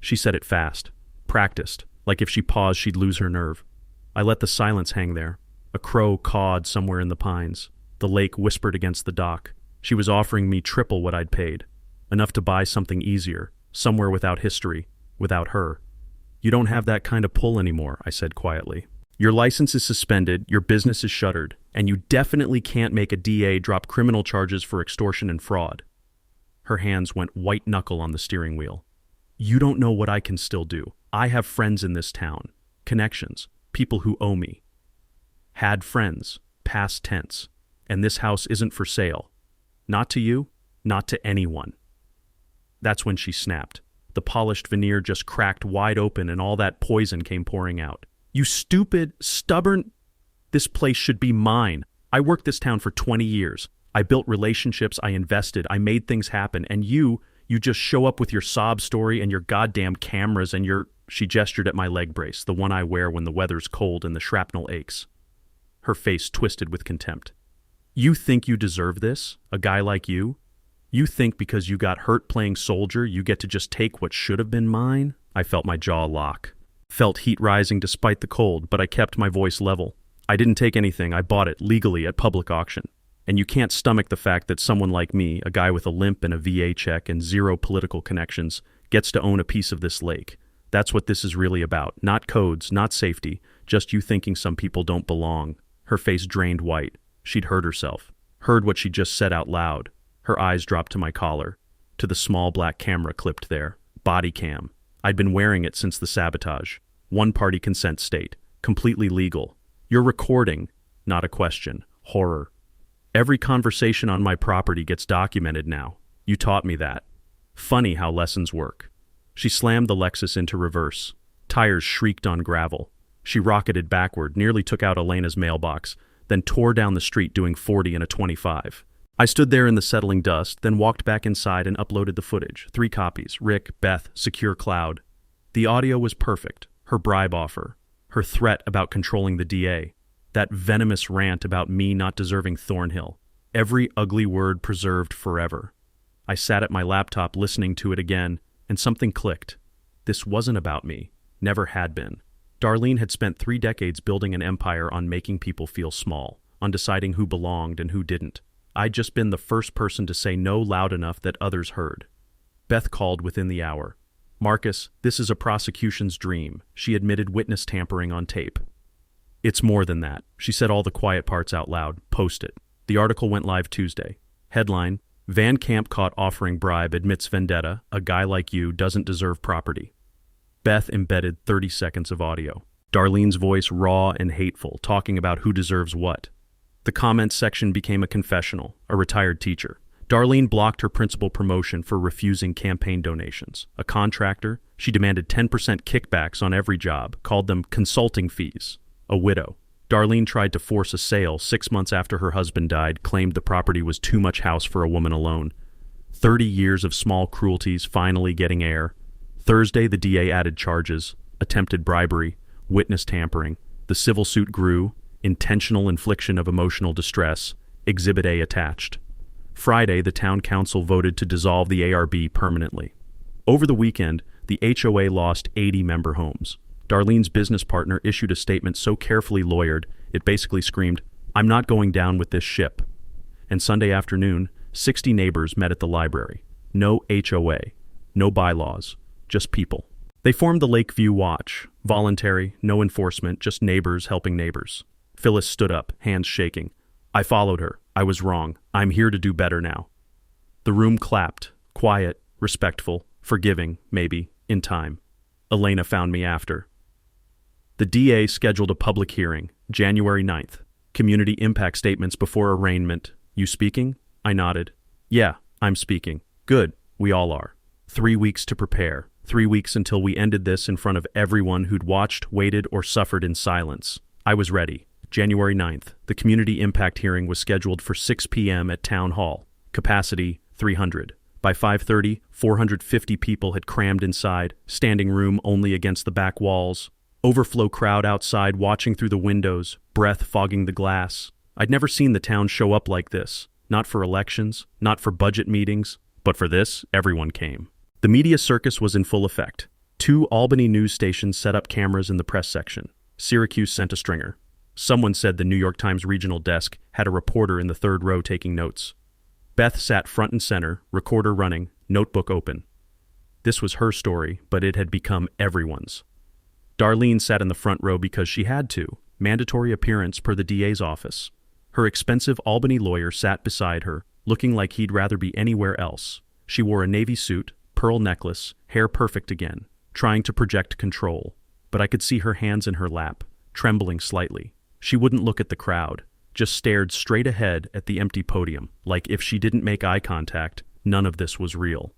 She said it fast, practiced, like if she paused she'd lose her nerve. I let the silence hang there. A crow cawed somewhere in the pines. The lake whispered against the dock. She was offering me triple what I'd paid, enough to buy something easier, somewhere without history, without her. You don't have that kind of pull anymore, I said quietly. Your license is suspended, your business is shuttered, and you definitely can't make a DA drop criminal charges for extortion and fraud. Her hands went white knuckle on the steering wheel. You don't know what I can still do. I have friends in this town, connections, people who owe me. Had friends, past tense, and this house isn't for sale. Not to you, not to anyone. That's when she snapped. The polished veneer just cracked wide open and all that poison came pouring out. You stupid, stubborn... This place should be mine. I worked this town for 20 years. I built relationships, I invested, I made things happen, and you just show up with your sob story and your goddamn cameras and your... She gestured at my leg brace, the one I wear when the weather's cold and the shrapnel aches. Her face twisted with contempt. You think you deserve this? A guy like you? You think because you got hurt playing soldier, you get to just take what should have been mine? I felt my jaw lock. Felt heat rising despite the cold, but I kept my voice level. I didn't take anything, I bought it legally at public auction. And you can't stomach the fact that someone like me, a guy with a limp and a VA check and zero political connections, gets to own a piece of this lake. That's what this is really about. Not codes, not safety, just you thinking some people don't belong. Her face drained white. She'd heard herself. Heard what she just said out loud. Her eyes dropped to my collar, to the small black camera clipped there. Body cam. I'd been wearing it since the sabotage. One-party consent state. Completely legal. You're recording, not a question. Horror. Every conversation on my property gets documented now. You taught me that. Funny how lessons work. She slammed the Lexus into reverse. Tires shrieked on gravel. She rocketed backward, nearly took out Elena's mailbox, then tore down the street doing 40 in a 25. I stood there in the settling dust, then walked back inside and uploaded the footage. 3 copies. Rick, Beth, secure cloud. The audio was perfect. Her bribe offer. Her threat about controlling the DA. That venomous rant about me not deserving Thornhill. Every ugly word preserved forever. I sat at my laptop listening to it again, and something clicked. This wasn't about me. Never had been. Darlene had spent 3 decades building an empire on making people feel small, on deciding who belonged and who didn't. I'd just been the first person to say no loud enough that others heard. Beth called within the hour. Marcus, this is a prosecution's dream. She admitted witness tampering on tape. It's more than that. She said all the quiet parts out loud. Post it. The article went live Tuesday. Headline, Van Camp caught offering bribe admits vendetta. A guy like you doesn't deserve property. Beth embedded 30 seconds of audio. Darlene's voice raw and hateful, talking about who deserves what. The comments section became a confessional, a retired teacher. Darlene blocked her principal promotion for refusing campaign donations. A contractor, she demanded 10% kickbacks on every job, called them consulting fees. A widow. Darlene tried to force a sale 6 months after her husband died, claimed the property was too much house for a woman alone. 30 years of small cruelties finally getting air. Thursday, the DA added charges, attempted bribery, witness tampering. The civil suit grew, intentional infliction of emotional distress, Exhibit A attached. Friday, the town council voted to dissolve the ARB permanently. Over the weekend, the HOA lost 80 member homes. Darlene's business partner issued a statement so carefully lawyered, it basically screamed, "I'm not going down with this ship." And Sunday afternoon, 60 neighbors met at the library. No HOA. No bylaws, just people. They formed the Lakeview Watch. Voluntary, no enforcement, just neighbors helping neighbors. Phyllis stood up, hands shaking. I followed her. I was wrong. I'm here to do better now. The room clapped, quiet, respectful, forgiving, maybe, in time. Elena found me after. The DA scheduled a public hearing, January 9th. Community impact statements before arraignment. You speaking? I nodded. Yeah, I'm speaking. Good, we all are. 3 weeks to prepare. 3 weeks until we ended this in front of everyone who'd watched, waited, or suffered in silence. I was ready. January 9th, the community impact hearing was scheduled for 6 p.m. at Town Hall. Capacity, 300. By 5:30, 450 people had crammed inside, standing room only against the back walls. Overflow crowd outside watching through the windows, breath fogging the glass. I'd never seen the town show up like this. Not for elections, not for budget meetings, but for this, everyone came. The media circus was in full effect. 2 Albany news stations set up cameras in the press section. Syracuse sent a stringer. Someone said the New York Times regional desk had a reporter in the 3rd row taking notes. Beth sat front and center, recorder running, notebook open. This was her story, but it had become everyone's. Darlene sat in the front row because she had to, mandatory appearance per the DA's office. Her expensive Albany lawyer sat beside her, looking like he'd rather be anywhere else. She wore a navy suit, pearl necklace, hair perfect again, trying to project control. But I could see her hands in her lap, trembling slightly. She wouldn't look at the crowd, just stared straight ahead at the empty podium, like if she didn't make eye contact, none of this was real.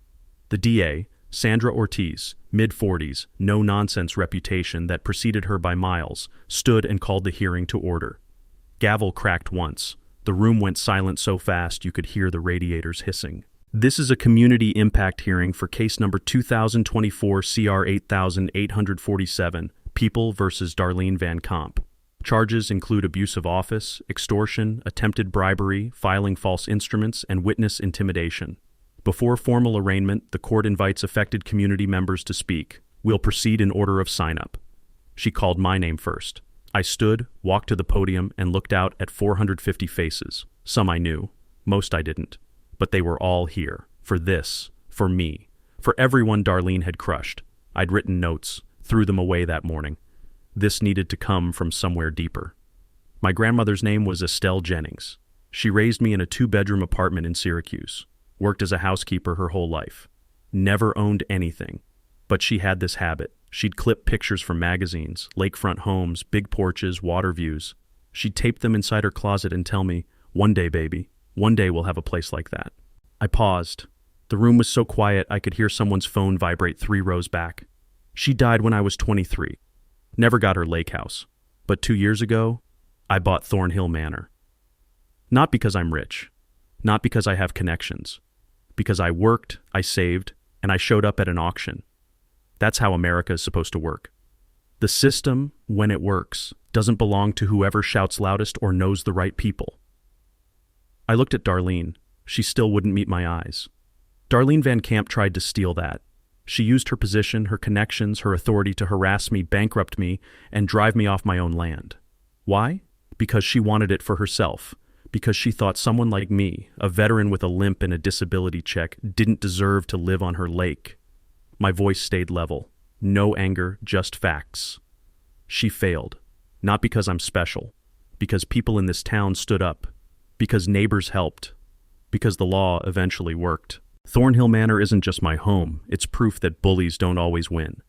The DA, Sandra Ortiz, mid-40s, no-nonsense reputation that preceded her by miles, stood and called the hearing to order. Gavel cracked once. The room went silent so fast you could hear the radiators hissing. This is a community impact hearing for case number 2024 CR 8847, People versus Darlene Van Camp. Charges include abuse of office, extortion, attempted bribery, filing false instruments, and witness intimidation. Before formal arraignment, the court invites affected community members to speak. We'll proceed in order of sign-up. She called my name first. I stood, walked to the podium, and looked out at 450 faces. Some I knew, most I didn't. But they were all here. For this, for me, for everyone Darlene had crushed. I'd written notes, threw them away that morning. This needed to come from somewhere deeper. My grandmother's name was Estelle Jennings. She raised me in a 2-bedroom apartment in Syracuse. Worked as a housekeeper her whole life. Never owned anything. But she had this habit. She'd clip pictures from magazines, lakefront homes, big porches, water views. She'd tape them inside her closet and tell me, "One day, baby, one day we'll have a place like that." I paused. The room was so quiet I could hear someone's phone vibrate 3 rows back. She died when I was 23. Never got her lake house. But 2 years ago, I bought Thornhill Manor. Not because I'm rich. Not because I have connections. Because I worked, I saved, and I showed up at an auction. That's how America is supposed to work. The system, when it works, doesn't belong to whoever shouts loudest or knows the right people. I looked at Darlene. She still wouldn't meet my eyes. Darlene Van Camp tried to steal that. She used her position, her connections, her authority to harass me, bankrupt me, and drive me off my own land. Why? Because she wanted it for herself. Because she thought someone like me, a veteran with a limp and a disability check, didn't deserve to live on her lake. My voice stayed level. No anger, just facts. She failed. Not because I'm special. Because people in this town stood up. Because neighbors helped. Because the law eventually worked. Thornhill Manor isn't just my home, it's proof that bullies don't always win.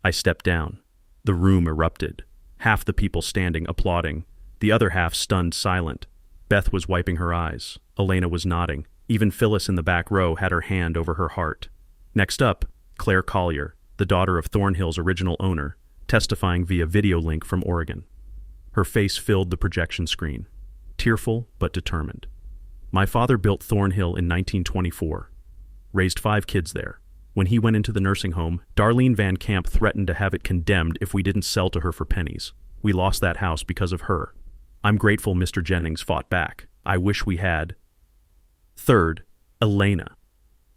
I stepped down. The room erupted. Half the people standing, applauding. The other half stunned, silent. Beth was wiping her eyes. Elena was nodding. Even Phyllis in the back row had her hand over her heart. Next up, Claire Collier, the daughter of Thornhill's original owner, testifying via video link from Oregon. Her face filled the projection screen. Tearful but determined. My father built Thornhill in 1924. Raised 5 kids there. When he went into the nursing home, Darlene Van Camp threatened to have it condemned if we didn't sell to her for pennies. We lost that house because of her. I'm grateful Mr. Jennings fought back. I wish we had. Third, Elena.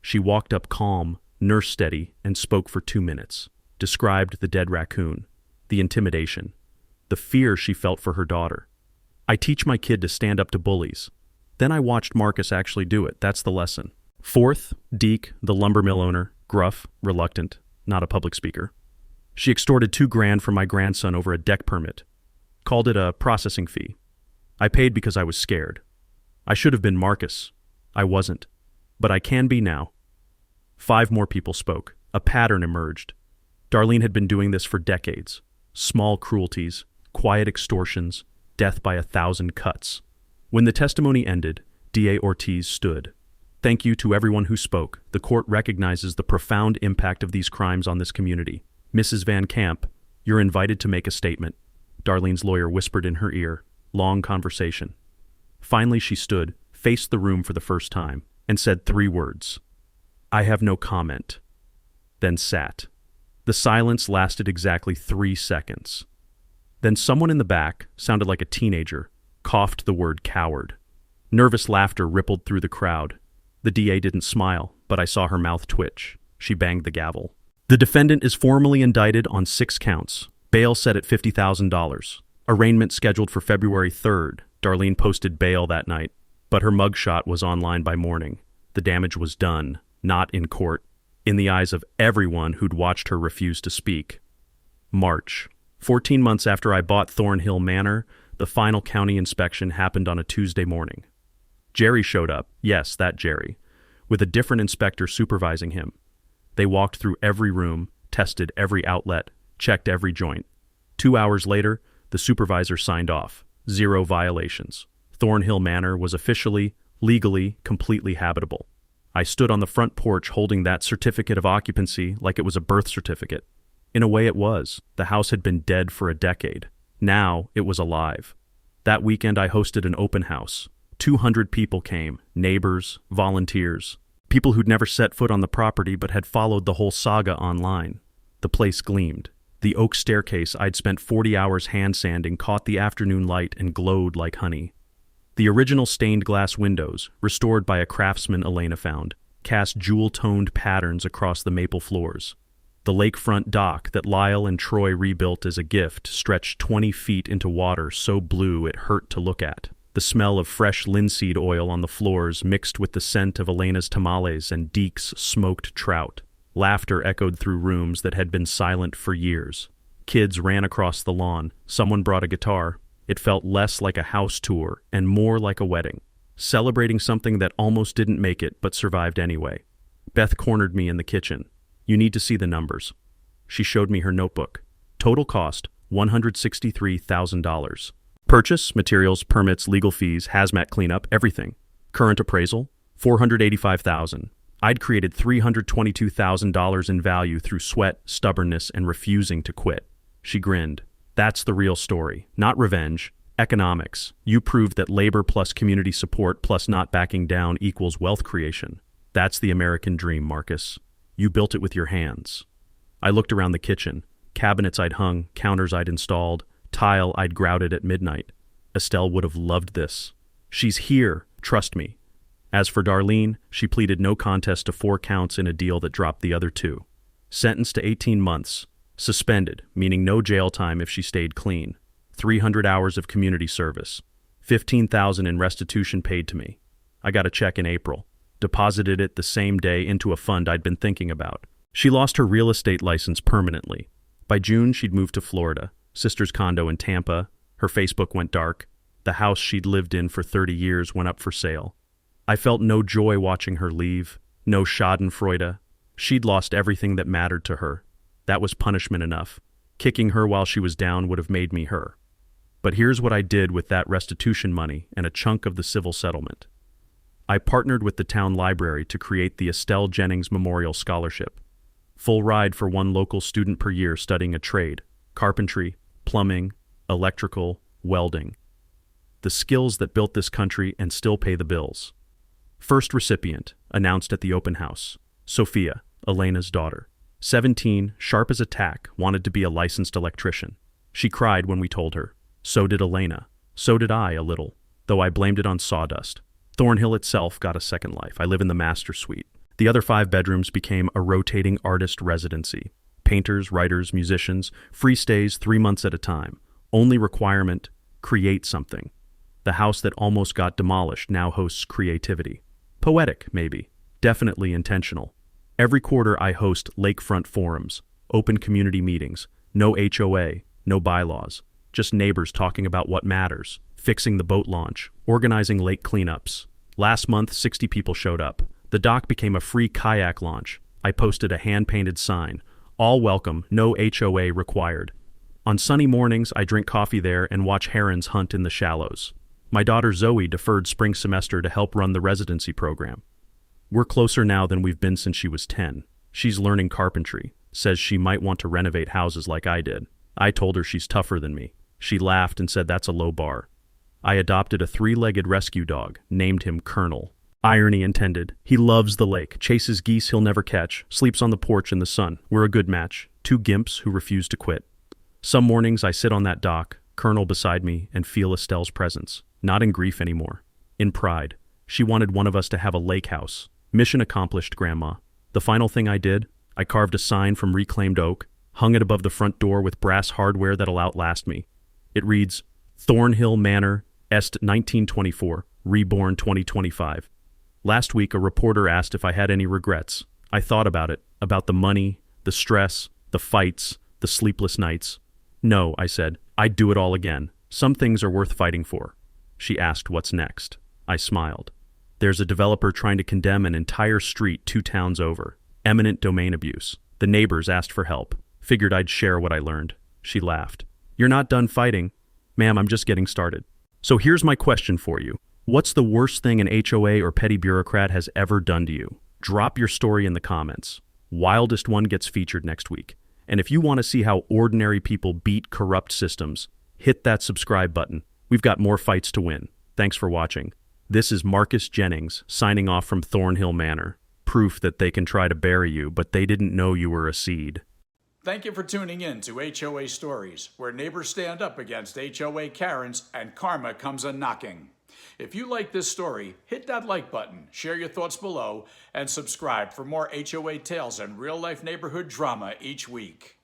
She walked up calm, nurse steady, and spoke for 2 minutes. Described the dead raccoon, the intimidation, the fear she felt for her daughter. I teach my kid to stand up to bullies. Then I watched Marcus actually do it. That's the lesson. Fourth, Deke, the lumber mill owner, Gruff, reluctant, not a public speaker. She extorted $2,000 from my grandson over a deck permit. Called it a processing fee. I paid because I was scared. I should have been Marcus. I wasn't. But I can be now. 5 more people spoke. A pattern emerged. Darlene had been doing this for decades. Small cruelties, quiet extortions, death by 1,000 cuts. When the testimony ended, D.A. Ortiz stood. Thank you to everyone who spoke. The court recognizes the profound impact of these crimes on this community. Mrs. Van Camp, you're invited to make a statement. Darlene's lawyer whispered in her ear. Long conversation. Finally she stood, faced the room for the first time, and said 3 words. I have no comment. Then sat. The silence lasted exactly 3 seconds. Then someone in the back, sounded like a teenager, coughed the word coward. Nervous laughter rippled through the crowd. The DA didn't smile, but I saw her mouth twitch. She banged the gavel. The defendant is formally indicted on 6 counts. Bail set at $50,000. Arraignment scheduled for February 3rd. Darlene posted bail that night, but her mugshot was online by morning. The damage was done, not in court, in the eyes of everyone who'd watched her refuse to speak. March. 14 months after I bought Thornhill Manor, the final county inspection happened on a Tuesday morning. Jerry showed up, yes, that Jerry, with a different inspector supervising him. They walked through every room, tested every outlet, checked every joint. 2 hours later, the supervisor signed off. 0 violations. Thornhill Manor was officially, legally, completely habitable. I stood on the front porch holding that certificate of occupancy like it was a birth certificate. In a way it was. The house had been dead for a decade. Now it was alive. That weekend I hosted an open house. 200 people came, neighbors, volunteers, people who'd never set foot on the property but had followed the whole saga online. The place gleamed. The oak staircase I'd spent 40 hours hand sanding caught the afternoon light and glowed like honey. The original stained glass windows, restored by a craftsman Elena found, cast jewel-toned patterns across the maple floors. The lakefront dock that Lyle and Troy rebuilt as a gift stretched 20 feet into water so blue it hurt to look at. The smell of fresh linseed oil on the floors mixed with the scent of Elena's tamales and Deke's smoked trout. Laughter echoed through rooms that had been silent for years. Kids ran across the lawn. Someone brought a guitar. It felt less like a house tour and more like a wedding, celebrating something that almost didn't make it but survived anyway. Beth cornered me in the kitchen. You need to see the numbers. She showed me her notebook. Total cost, $163,000. Purchase, materials, permits, legal fees, hazmat cleanup, everything. Current appraisal, $485,000. I'd created $322,000 in value through sweat, stubbornness, and refusing to quit. She grinned. That's the real story. Not revenge. Economics. You proved that labor plus community support plus not backing down equals wealth creation. That's the American dream, Marcus. You built it with your hands. I looked around the kitchen. Cabinets I'd hung, counters I'd installed, tile I'd grouted at midnight. Estelle would have loved this. She's here, trust me. As for Darlene, she pleaded no contest to 4 counts in a deal that dropped the other 2. Sentenced to 18 months. Suspended, meaning no jail time if she stayed clean. 300 hours of community service. $15,000 in restitution paid to me. I got a check in April. Deposited it the same day into a fund I'd been thinking about. She lost her real estate license permanently. By June, she'd moved to Florida. Sister's condo in Tampa. Her Facebook went dark. The house she'd lived in for 30 years went up for sale. I felt no joy watching her leave, no schadenfreude. She'd lost everything that mattered to her. That was punishment enough. Kicking her while she was down would have made me her. But here's what I did with that restitution money and a chunk of the civil settlement. I partnered with the town library to create the Estelle Jennings Memorial Scholarship. Full ride for 1 local student per year studying a trade: carpentry, plumbing, electrical, welding. The skills that built this country and still pay the bills. First recipient, announced at the open house, Sophia, Elena's daughter. 17, sharp as a tack, wanted to be a licensed electrician. She cried when we told her. So did Elena. So did I, a little, though I blamed it on sawdust. Thornhill itself got a second life. I live in the master suite. The other 5 bedrooms became a rotating artist residency. Painters, writers, musicians, free stays 3 months at a time. Only requirement, create something. The house that almost got demolished now hosts creativity. Poetic, maybe. Definitely intentional. Every quarter I host lakefront forums, open community meetings, no HOA, no bylaws, just neighbors talking about what matters, fixing the boat launch, organizing lake cleanups. Last month, 60 people showed up. The dock became a free kayak launch. I posted a hand-painted sign, all welcome, no HOA required. On sunny mornings, I drink coffee there and watch herons hunt in the shallows. My daughter Zoe deferred spring semester to help run the residency program. We're closer now than we've been since she was 10. She's learning carpentry, says she might want to renovate houses like I did. I told her she's tougher than me. She laughed and said that's a low bar. I adopted a 3-legged rescue dog, named him Colonel. Irony intended. He loves the lake, chases geese he'll never catch, sleeps on the porch in the sun. We're a good match. 2 gimps who refuse to quit. Some mornings I sit on that dock, Colonel beside me, and feel Estelle's presence. Not in grief anymore. In pride. She wanted one of us to have a lake house. Mission accomplished, Grandma. The final thing I did, I carved a sign from reclaimed oak, hung it above the front door with brass hardware that'll outlast me. It reads, Thornhill Manor, Est 1924, reborn 2025. Last week, a reporter asked if I had any regrets. I thought about it, about the money, the stress, the fights, the sleepless nights. No, I said, I'd do it all again. Some things are worth fighting for. She asked what's next. I smiled. There's a developer trying to condemn an entire street 2 towns over. Eminent domain abuse. The neighbors asked for help. Figured I'd share what I learned. She laughed. You're not done fighting. Ma'am, I'm just getting started. So here's my question for you. What's the worst thing an HOA or petty bureaucrat has ever done to you? Drop your story in the comments. Wildest one gets featured next week. And if you want to see how ordinary people beat corrupt systems, hit that subscribe button. We've got more fights to win. Thanks for watching. This is Marcus Jennings, signing off from Thornhill Manor. Proof that they can try to bury you, but they didn't know you were a seed. Thank you for tuning in to HOA Stories, where neighbors stand up against HOA Karens and karma comes a-knocking. If you like this story, hit that like button, share your thoughts below, and subscribe for more HOA tales and real-life neighborhood drama each week.